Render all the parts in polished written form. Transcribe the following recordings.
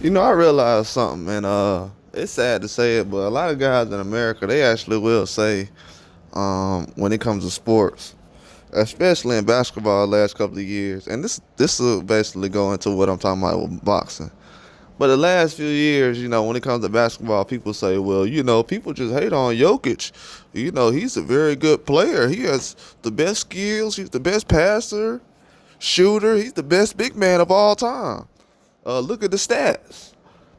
I realized something, and it's sad to say it, but a lot of guys in America, they actually will say, when it comes to sports, especially in basketball, the last couple of years, and this will basically go into what I'm talking about with boxing. But the last few years, when it comes to basketball, people say, well, people just hate on Jokic. He's a very good player. He has the best skills. He's the best passer, shooter. He's the best big man of all time. Look at the stats.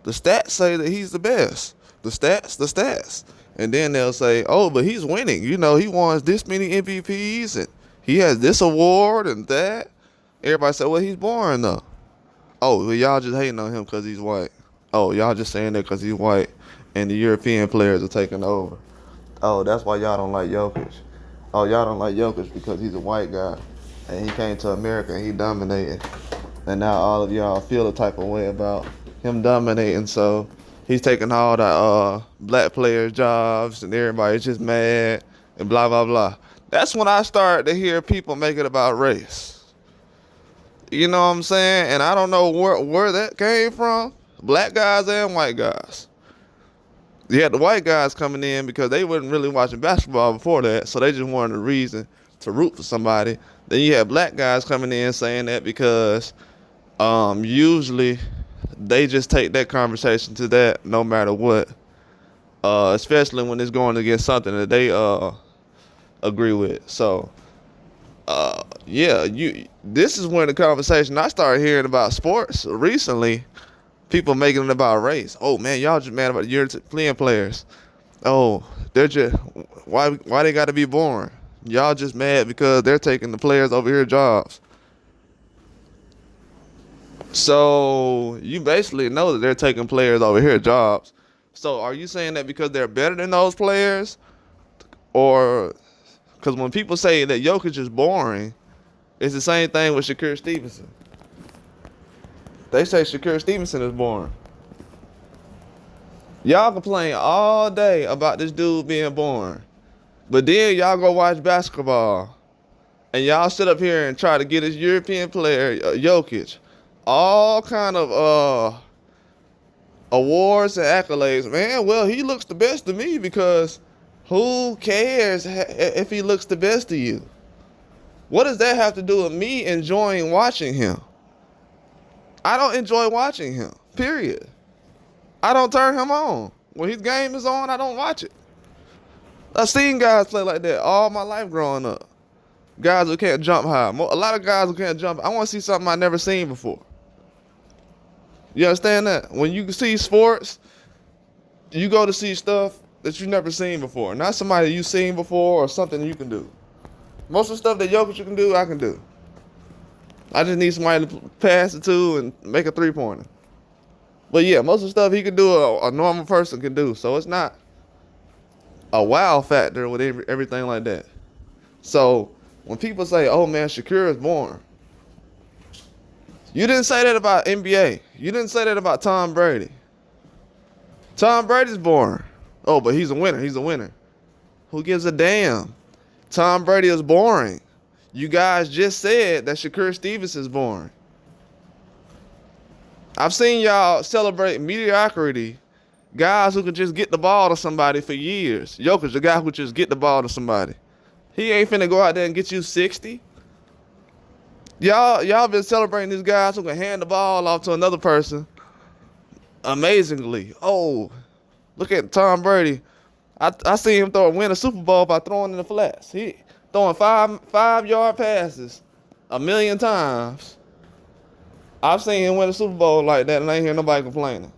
The stats say that he's the best. The stats. And then they'll say, oh, but he's winning. He won this many MVPs and he has this award and that. Everybody say, well, he's boring though. Oh, well, y'all just hating on him because he's white. Oh, y'all just saying that because he's white and the European players are taking over. Oh, that's why y'all don't like Jokic. Oh, y'all don't like Jokic because he's a white guy and he came to America and he dominated. And now all of y'all feel a type of way about him dominating. So he's taking all the black players' jobs and everybody's just mad and blah, blah, blah. That's when I started to hear people make it about race. You know what I'm saying? And I don't know where that came from. Black guys and white guys. You had the white guys coming in because they wasn't really watching basketball before that, so they just wanted a reason to root for somebody. Then you had black guys coming in saying that because usually they just take that conversation to that no matter what, especially when it's going against something that they agree with. So yeah, this is when the conversation I started hearing about sports recently. People making it about race. Oh man, y'all just mad about European players. Oh, they're just why they got to be boring? Y'all just mad because they're taking the players over here jobs. So you basically know that they're taking players over here jobs. So are you saying that because they're better than those players, or because when people say that Jokic is boring, it's the same thing with Shakur Stevenson. They say Shakur Stevenson is boring. Y'all complain all day about this dude being boring. But then y'all go watch basketball. And y'all sit up here and try to get this European player, Jokic, all kind of awards and accolades. Man, well, he looks the best to me because who cares if he looks the best to you? What does that have to do with me enjoying watching him? I don't enjoy watching him, period. I don't turn him on. When his game is on, I don't watch it. I've seen guys play like that all my life growing up. Guys who can't jump high. A lot of guys who can't jump. I want to see something I never seen before. You understand that? When you see sports, you go to see stuff that you've never seen before. Not somebody you've seen before or something you can do. Most of the stuff that Jokic can do, I can do. I just need somebody to pass it to and make a three-pointer. But yeah, most of the stuff he can do, a normal person can do. So it's not a wow factor with everything like that. So when people say, oh man, Shakur is boring. You didn't say that about NBA. You didn't say that about Tom Brady. Tom Brady's boring. Oh, but he's a winner. He's a winner. Who gives a damn? Tom Brady is boring. You guys just said that Shakur Stevenson's boring. I've seen y'all celebrate mediocrity. Guys who can just get the ball to somebody for years. Jokic, the guy who just get the ball to somebody. He ain't finna go out there and get you 60. Y'all been celebrating these guys who can hand the ball off to another person amazingly. Oh, look at Tom Brady. I seen him win a Super Bowl by throwing in the flats. He throwing 5-yard passes 1,000,000 times. I've seen him win a Super Bowl like that, and I ain't hear nobody complaining.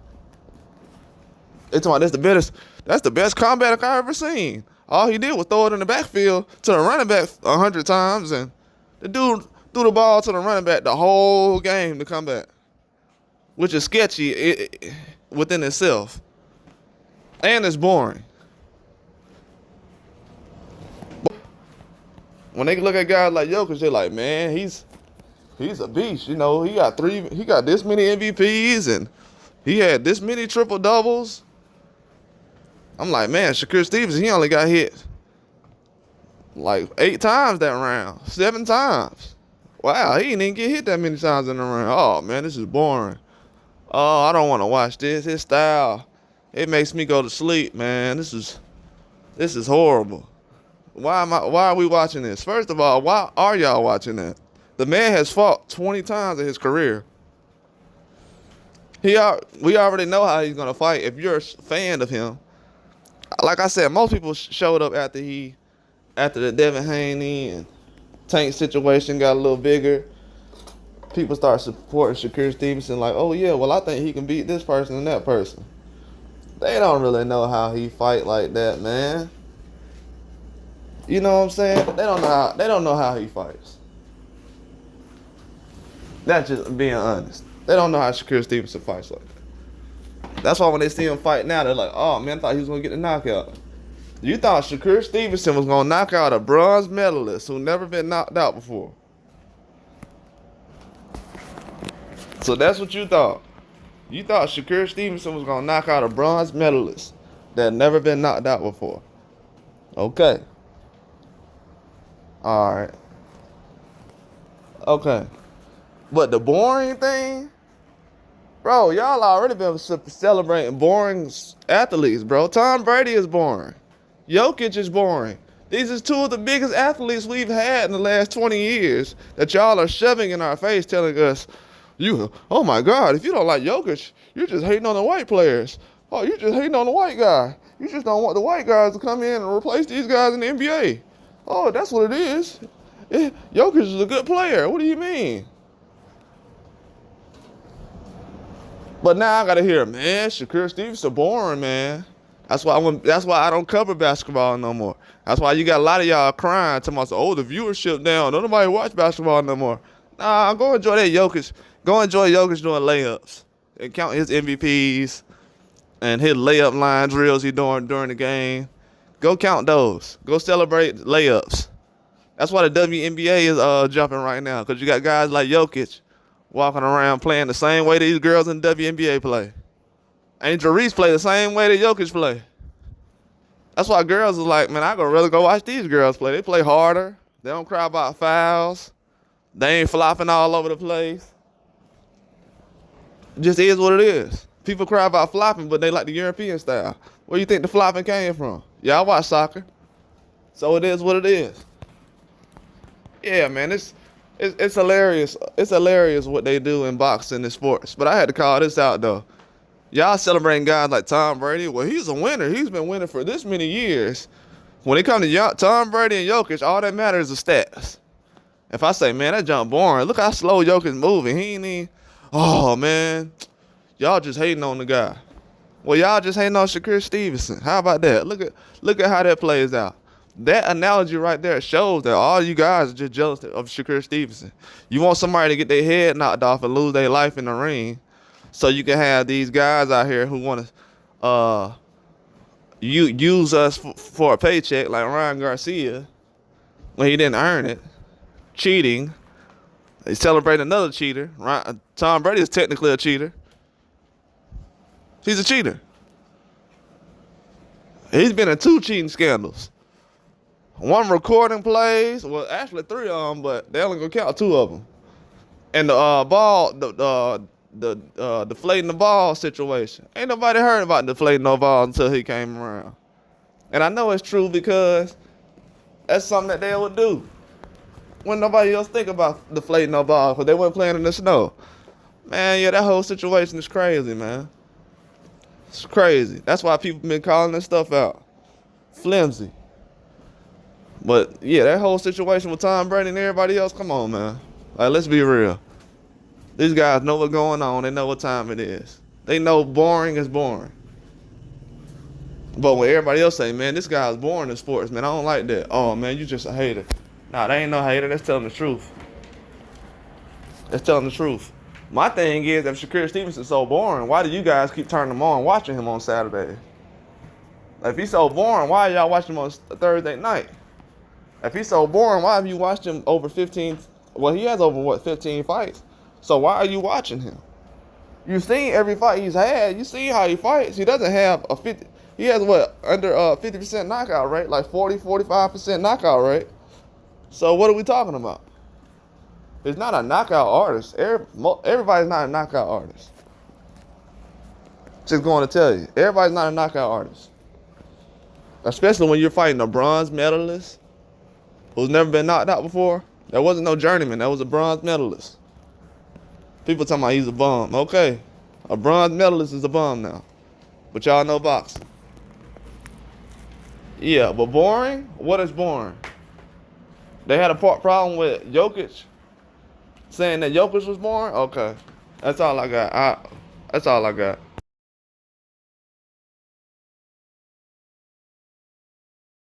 It's talking about that's the best comeback I ever seen. All he did was throw it in the backfield to the running back 100 times, and the dude threw the ball to the running back the whole game to come back, which is sketchy within itself, and it's boring. When they look at guys like Jokic, they're like, man, he's a beast. He got this many MVPs, and he had this many triple doubles. I'm like, man, Shakur Stevenson, he only got hit like 8 times that round, 7 times. Wow, he didn't even get hit that many times in the round. Oh man, this is boring. Oh, I don't want to watch this. His style, it makes me go to sleep, man. This is horrible. Why are we watching this? First of all, why are y'all watching that? The man has fought 20 times in his career. We already know how he's gonna fight. If you're a fan of him, like I said, most people showed up after the Devin Haney and Tank situation got a little bigger. People start supporting Shakur Stevenson like, oh yeah, well I think he can beat this person and that person. They don't really know how he fight like that, man. You know what I'm saying? They don't know how he fights. That's just being honest. They don't know how Shakur Stevenson fights like that. That's why when they see him fight now, they're like, oh man, I thought he was gonna get the knockout. You thought Shakur Stevenson was gonna knock out a bronze medalist who never been knocked out before. So that's what you thought. You thought Shakur Stevenson was gonna knock out a bronze medalist that never been knocked out before. Okay. Alright. Okay. But the boring thing, bro, y'all already been celebrating boring athletes, bro. Tom Brady is boring. Jokic is boring. These are two of the biggest athletes we've had in the last 20 years that y'all are shoving in our face telling us, oh my God, if you don't like Jokic, you're just hating on the white players. Oh, you're just hating on the white guy. You just don't want the white guys to come in and replace these guys in the NBA. Oh, that's what it is. Jokic is a good player. What do you mean? But now I gotta hear, man, Shakur Stevenson boring, man. That's why I don't cover basketball no more. That's why you got a lot of y'all crying, talking about, oh, the viewership down. Don't nobody watch basketball no more. Nah, go enjoy that Jokic. Go enjoy Jokic doing layups and count his MVPs and his layup line drills he doing during the game. Go count those. Go celebrate layups. That's why the WNBA is jumping right now, because you got guys like Jokic walking around playing the same way these girls in the WNBA play. Angel Reese play the same way that Jokic play. That's why girls are like, man, I'd rather go watch these girls play. They play harder. They don't cry about fouls. They ain't flopping all over the place. It just is what it is. People cry about flopping, but they like the European style. Where you think the flopping came from? Y'all watch soccer. So it is what it is. Yeah, man, it's hilarious. It's hilarious what they do in boxing and sports. But I had to call this out, though. Y'all celebrating guys like Tom Brady. Well, he's a winner. He's been winning for this many years. When it comes to Tom Brady and Jokic, all that matters is the stats. If I say, man, that jump boring. Look how slow Jokic moving. He ain't even, oh, man. Y'all just hating on the guy. Well, y'all just hating on Shakur Stevenson. How about that? Look at how that plays out. That analogy right there shows that all you guys are just jealous of Shakur Stevenson. You want somebody to get their head knocked off and lose their life in the ring, so you can have these guys out here who want to use us for a paycheck, like Ryan Garcia, when he didn't earn it, cheating. They celebrate another cheater. Tom Brady is technically a cheater. He's a cheater. He's been in 2 cheating scandals. 1 recording plays, well, actually 3 of them, but they only gonna count 2 of them. And the deflating the ball situation. Ain't nobody heard about deflating no ball until he came around. And I know it's true because that's something that they would do when nobody else think about deflating no ball, because they weren't playing in the snow. Man, yeah, that whole situation is crazy, man. It's crazy. That's why people been calling this stuff out. Flimsy. But, yeah, that whole situation with Tom Brady and everybody else, come on, man. Like, let's be real. These guys know what's going on. They know what time it is. They know boring is boring. But when everybody else say, man, this guy's boring in sports, man, I don't like that. Oh, man, you just a hater. Nah, they ain't no hater. That's telling the truth. That's telling the truth. My thing is, if Shakur Stevenson's so boring, why do you guys keep turning him on, watching him on Saturday? If he's so boring, why are y'all watching him on Thursday night? If he's so boring, why have you watched him over 15? Well, he has over, 15 fights. So why are you watching him? You've seen every fight he's had. You see how he fights. He doesn't have a 50. He has under 50% knockout rate, like 45% knockout rate. So what are we talking about? He's not a knockout artist. Everybody's not a knockout artist. Just going to tell you, everybody's not a knockout artist. Especially when you're fighting a bronze medalist who's never been knocked out before. That wasn't no journeyman. That was a bronze medalist. People talking about he's a bum. Okay, a bronze medalist is a bum now. But y'all know boxing. Yeah, but boring? What is boring? They had a problem with Jokic saying that Jokic was boring? Okay. That's all I got. That's all I got.